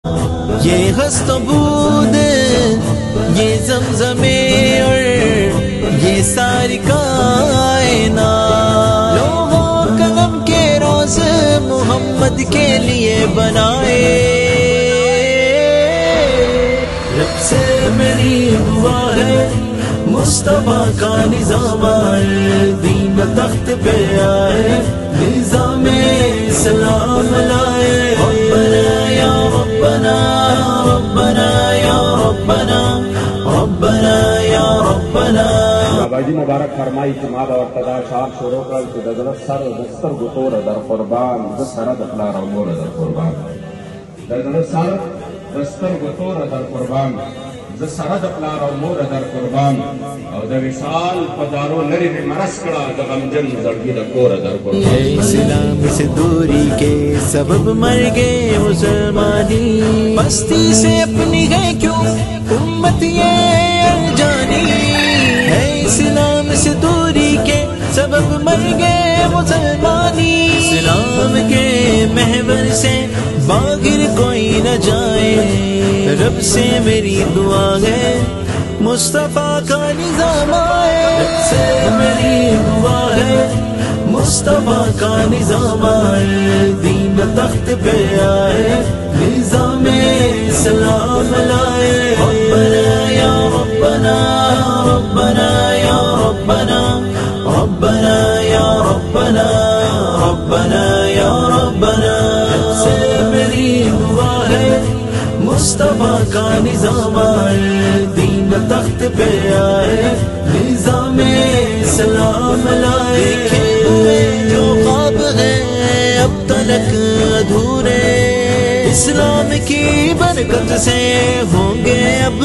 یہ ہست و بود، یہ زمزم اور یہ ساری کائنات، لوح و قلم کے روز محمد کے لیے بنائے۔ رب سے میری دعا ہے مصطفیٰ کا نظام آئے، دین تخت پہ آئے، نظام اسلام لائے۔ ربنا یا ربنا ربنا یا ربنا ربنا یا ربنا۔ بابا جی مبارک فرمائی کہ ما باور تدا شار شروع کر کہ دزلت سر دستر گطور در قربان دسرد اخلار امور در قربان، دزلت سر دستر گطور در قربان دسرد اخلار امور در قربان، اور در وصال پدارو لری مرس کڑا دغمجن زڑگی در کور در قربان۔ اسلام سے دوری کے سبب مر گئے مسلمانی، مستی سے اپنی ہے کیوں امت یہ جانی، ہے اسلام سے دوری کے سبب مر گئے مسلمانی، اسلام کے محور سے باہر کوئی نہ جائے۔ رب سے میری دعا ہے مصطفیٰ کا نظام آئے، رب سے میری دعا ہے مصطفیٰ کا نظام آئے، دین تخت پہ آئے، نظام اسلام لائے۔ ربنا یا ربنا ربنا یا ربنا ربنا یا ربنا ربنا یا ربنا۔ رب سے میری دعا ہے مصطفیٰ کا نظام آئے، دین تخت پہ آئے، نظام اسلام لائے۔ دیکھے ہوئے جو خواب ہیں اب تلک ادھورے، اسلام کی برکت سے ہوں گے اب